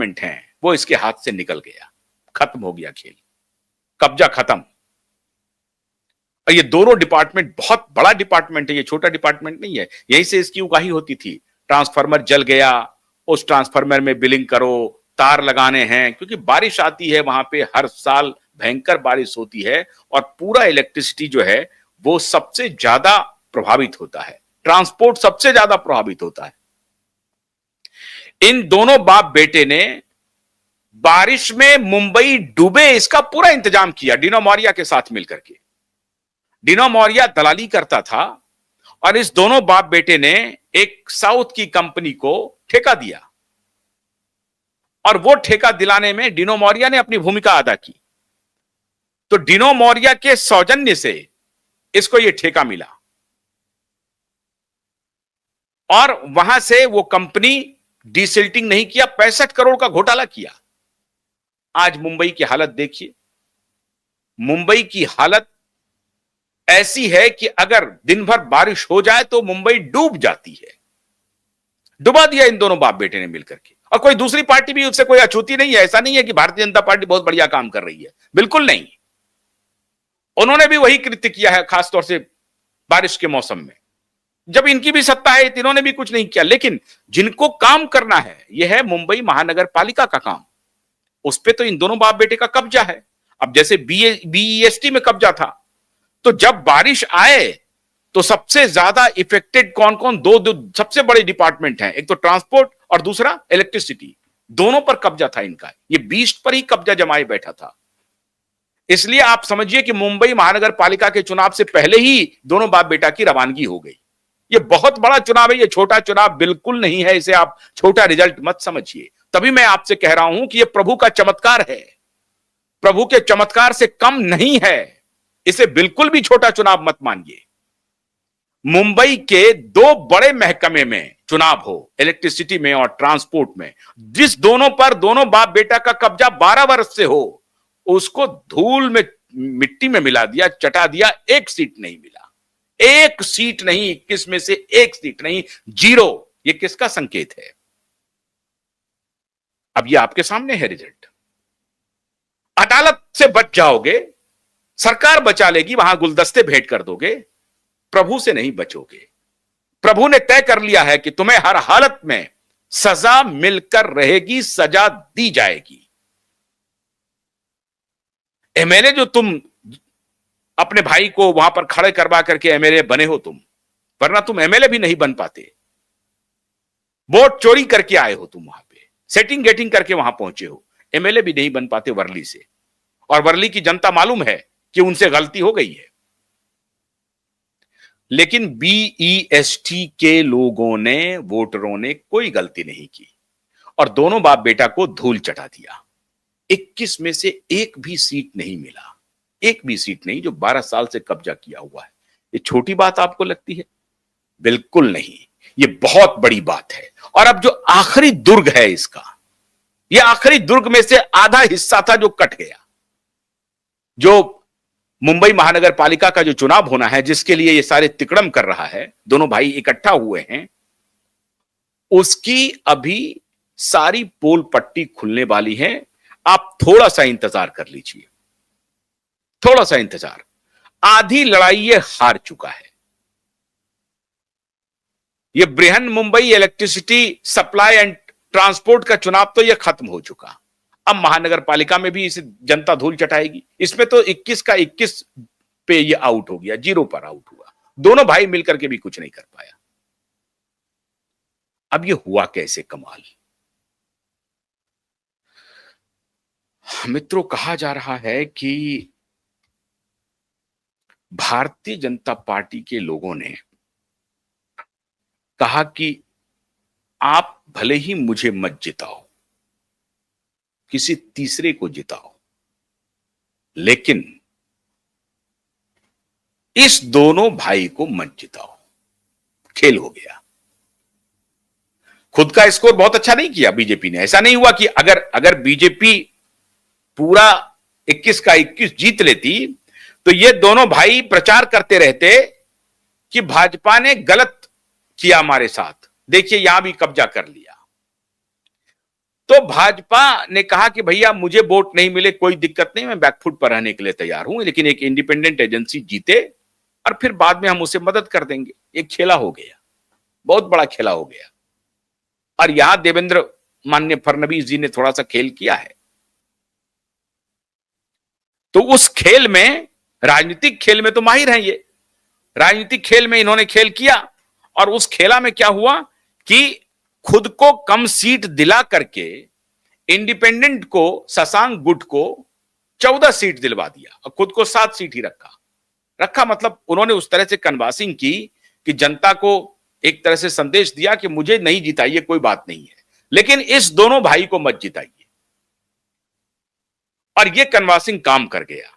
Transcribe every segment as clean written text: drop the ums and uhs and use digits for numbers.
Minute हैं वो इसके हाथ से निकल गया, खत्म हो गया खेल, कब्जा खत्म। और ये दोनों डिपार्टमेंट बहुत बड़ा डिपार्टमेंट है, ये छोटा डिपार्टमेंट नहीं है। यहीं से इसकी उगाही होती थी। ट्रांसफार्मर जल गया, उस ट्रांसफार्मर में बिलिंग करो, तार लगाने हैं, क्योंकि बारिश आती है वहां पे, हर साल भयंकर बारिश होती है और पूरा इलेक्ट्रिसिटी जो है वो सबसे ज्यादा प्रभावित होता है, ट्रांसपोर्ट सबसे ज्यादा प्रभावित होता है। इन दोनों बाप बेटे ने बारिश में मुंबई डूबे इसका पूरा इंतजाम किया डिनो मौर्या के साथ मिलकर के। डिनो मौर्या दलाली करता था और इस दोनों बाप बेटे ने एक साउथ की कंपनी को ठेका दिया और वो ठेका दिलाने में डिनो मौर्या ने अपनी भूमिका अदा की। तो डिनो मौर्या के सौजन्य से इसको ये ठेका मिला और वहां से वो कंपनी डिसिल्टिंग नहीं किया, 65 करोड़ का घोटाला किया। आज मुंबई की हालत देखिए, मुंबई की हालत ऐसी है कि अगर दिन भर बारिश हो जाए तो मुंबई डूब जाती है। डुबा दिया इन दोनों बाप बेटे ने मिलकर के। और कोई दूसरी पार्टी भी उससे कोई अछूती नहीं है। ऐसा नहीं है कि भारतीय जनता पार्टी बहुत बढ़िया काम कर रही है, बिल्कुल नहीं। उन्होंने भी वही कृत्य किया है, खासतौर से बारिश के मौसम में। जब इनकी भी सत्ता है, इन्होंने भी कुछ नहीं किया। लेकिन जिनको काम करना है, यह है मुंबई महानगर पालिका का काम। उस पे तो इन दोनों बाप बेटे का कब्जा है। अब जैसे बीईएसटी में कब्जा था, तो जब बारिश आए तो सबसे ज्यादा इफेक्टेड कौन कौन, दो सबसे बड़े डिपार्टमेंट हैं, एक तो ट्रांसपोर्ट और दूसरा इलेक्ट्रिसिटी। दोनों पर कब्जा था इनका। ये बीस्ट पर ही कब्जा जमाए बैठा था। इसलिए आप समझिए कि मुंबई महानगर पालिका के चुनाव से पहले ही दोनों बाप बेटा की रवानगी हो गई। ये बहुत बड़ा चुनाव है, ये छोटा चुनाव बिल्कुल नहीं है। इसे आप छोटा रिजल्ट मत समझिए। तभी मैं आपसे कह रहा हूं कि ये प्रभु का चमत्कार है, प्रभु के चमत्कार से कम नहीं है। इसे बिल्कुल भी छोटा चुनाव मत मानिए। मुंबई के दो बड़े महकमे में चुनाव हो, इलेक्ट्रिसिटी में और ट्रांसपोर्ट में, जिस दोनों पर दोनों बाप बेटा का कब्जा 12 वर्ष से हो, उसको धूल में मिट्टी में मिला दिया, चटा दिया। एक सीट नहीं मिला, एक सीट नहीं, 21 में से एक सीट नहीं, 0। ये किसका संकेत है? अब ये आपके सामने है रिजल्ट। अदालत से बच जाओगे, सरकार बचा लेगी, वहां गुलदस्ते भेंट कर दोगे, प्रभु से नहीं बचोगे। प्रभु ने तय कर लिया है कि तुम्हें हर हालत में सजा मिलकर रहेगी, सजा दी जाएगी। एमएलए जो तुम अपने भाई को वहां पर खड़े करवा करके एमएलए बने हो तुम, वरना तुम एमएलए भी नहीं बन पाते। वोट चोरी करके आए हो तुम, वहां पे सेटिंग गेटिंग करके वहां पहुंचे हो, एमएलए भी नहीं बन पाते वर्ली से। और वर्ली की जनता मालूम है कि उनसे गलती हो गई है। लेकिन बीईएसटी के लोगों ने, वोटरों ने कोई गलती नहीं की और दोनों बाप बेटा को धूल चटा दिया। 21 में से एक भी सीट नहीं मिला, एक भी सीट नहीं, जो 12 साल से कब्जा किया हुआ है। ये छोटी बात आपको लगती है? बिल्कुल नहीं, ये बहुत बड़ी बात है। और अब जो आखिरी दुर्ग है इसका, ये आखिरी दुर्ग में से आधा हिस्सा था जो कट गया। जो मुंबई महानगर पालिका का जो चुनाव होना है, जिसके लिए ये सारे तिकड़म कर रहा है, दोनों भाई इकट्ठा हुए हैं, उसकी अभी सारी पोल पट्टी खुलने वाली है। आप थोड़ा सा इंतजार कर लीजिए, थोड़ा सा इंतजार। आधी लड़ाई ये हार चुका है। ये Brihan Mumbai electricity supply and transport का चुनाव तो ये खत्म हो चुका। अब महानगर पालिका में भी इसे जनता धूल चटाएगी। इसमें तो 21 का 21 पे ये आउट हो गया, 0 पर आउट हुआ। दोनों भाई मिलकर के भी कुछ नहीं कर पाया। अब ये हुआ कैसे कमाल? मित्रों, कहा जा रहा है कि भारतीय जनता पार्टी के लोगों ने कहा कि आप भले ही मुझे मत जिताओ, किसी तीसरे को जिताओ, लेकिन इस दोनों भाई को मत जिताओ। खेल हो गया। खुद का स्कोर बहुत अच्छा नहीं किया बीजेपी ने। ऐसा नहीं हुआ कि अगर बीजेपी पूरा 21 का 21 जीत लेती तो ये दोनों भाई प्रचार करते रहते कि भाजपा ने गलत किया हमारे साथ, देखिए यहां भी कब्जा कर लिया। तो भाजपा ने कहा कि भैया मुझे वोट नहीं मिले कोई दिक्कत नहीं, मैं बैकफुट पर रहने के लिए तैयार हूं, लेकिन एक इंडिपेंडेंट एजेंसी जीते और फिर बाद में हम उसे मदद कर देंगे। एक खेला हो गया, बहुत बड़ा खेला हो गया। और यहां देवेंद्र माननीय फडणवीस जी ने थोड़ा सा खेल किया है। तो उस खेल में, राजनीतिक खेल में तो माहिर हैं ये, राजनीतिक खेल में इन्होंने खेल किया। और उस खेला में क्या हुआ कि खुद को कम सीट दिला करके इंडिपेंडेंट को, शशांक गुट को 14 सीट दिलवा दिया और खुद को 7 सीट ही रखा। मतलब उन्होंने उस तरह से कन्वासिंग की कि जनता को एक तरह से संदेश दिया कि मुझे नहीं जिताइए, कोई बात नहीं है, लेकिन इस दोनों भाई को मत जिताइए। और यह कन्वासिंग काम कर गया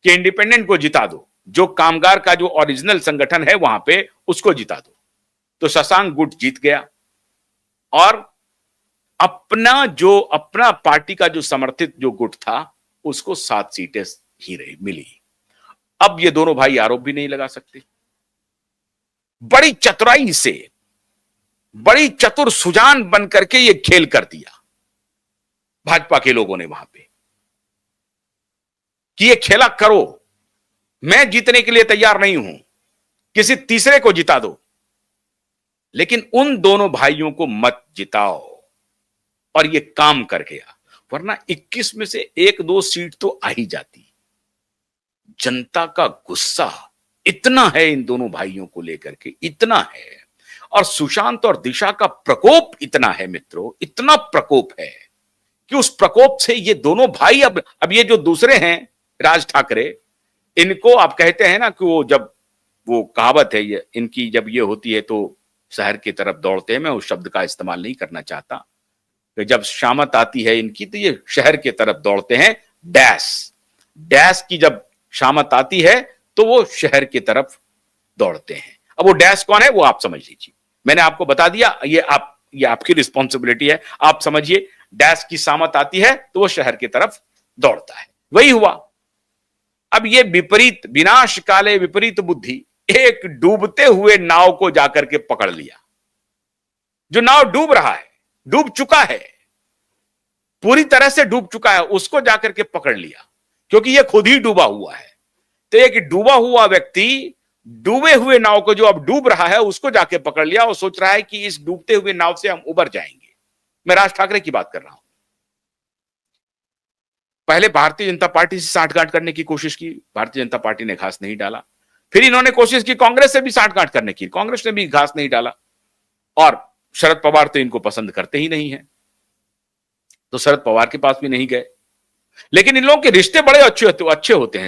कि इंडिपेंडेंट को जिता दो, जो कामगार का जो ओरिजिनल संगठन है वहां पे उसको जिता दो। तो शशांक गुट जीत गया और अपना पार्टी का जो समर्थित जो गुट था उसको 7 सीटें ही रही मिली। अब ये दोनों भाई आरोप भी नहीं लगा सकते। बड़ी चतुराई से, बड़ी चतुर सुजान बन करके ये खेल कर दिया भाजपा के लोगों ने वहां पे कि ये खेला करो, मैं जीतने के लिए तैयार नहीं हूं, किसी तीसरे को जिता दो, लेकिन उन दोनों भाइयों को मत जिताओ। और ये काम कर गया, वरना 21 में से 1-2 सीट तो आ ही जाती। जनता का गुस्सा इतना है इन दोनों भाइयों को लेकर के, इतना है, और सुशांत और दिशा का प्रकोप इतना है मित्रों, इतना प्रकोप है कि उस प्रकोप से ये दोनों भाई, अब ये जो दूसरे हैं राज ठाकरे, इनको आप कहते हैं ना कि वो, जब वो कहावत है ये इनकी, जब ये होती है तो शहर की तरफ दौड़ते हैं, मैं उस शब्द का इस्तेमाल नहीं करना चाहता, कि जब शामत आती है इनकी तो ये शहर की तरफ दौड़ते हैं। डैश की जब शामत आती है तो वो शहर की तरफ दौड़ते हैं। अब वो डैश कौन है वो आप समझ लीजिए, मैंने आपको बता दिया, ये आपकी रिस्पॉन्सिबिलिटी है, आप समझिए। डैश की शामत आती है तो वो शहर की तरफ दौड़ता है, वही हुआ। अब ये विपरीत, विनाश काले विपरीत बुद्धि, एक डूबते हुए नाव को जाकर के पकड़ लिया। जो नाव डूब रहा है, डूब चुका है, पूरी तरह से डूब चुका है, उसको जाकर के पकड़ लिया, क्योंकि यह खुद ही डूबा हुआ है। तो एक डूबा हुआ व्यक्ति डूबे हुए नाव को, जो अब डूब रहा है, उसको जाके पकड़ लिया और सोच रहा है कि इस डूबते हुए नाव से हम उबर जाएंगे। मैं राज ठाकरे की बात कर रहा हूं। पहले भारतीय जनता पार्टी से साठगांठ करने की कोशिश की, भारतीय जनता पार्टी ने घास नहीं डाला। फिर इन्होंने कोशिश की कांग्रेस से भी साठगांठ करने की, कांग्रेस ने भी घास नहीं डाला। और शरद पवार तो इनको पसंद करते ही नहीं है, तो शरद पवार के पास भी नहीं गए। लेकिन इन लोगों के रिश्ते बड़े अच्छे होते हैं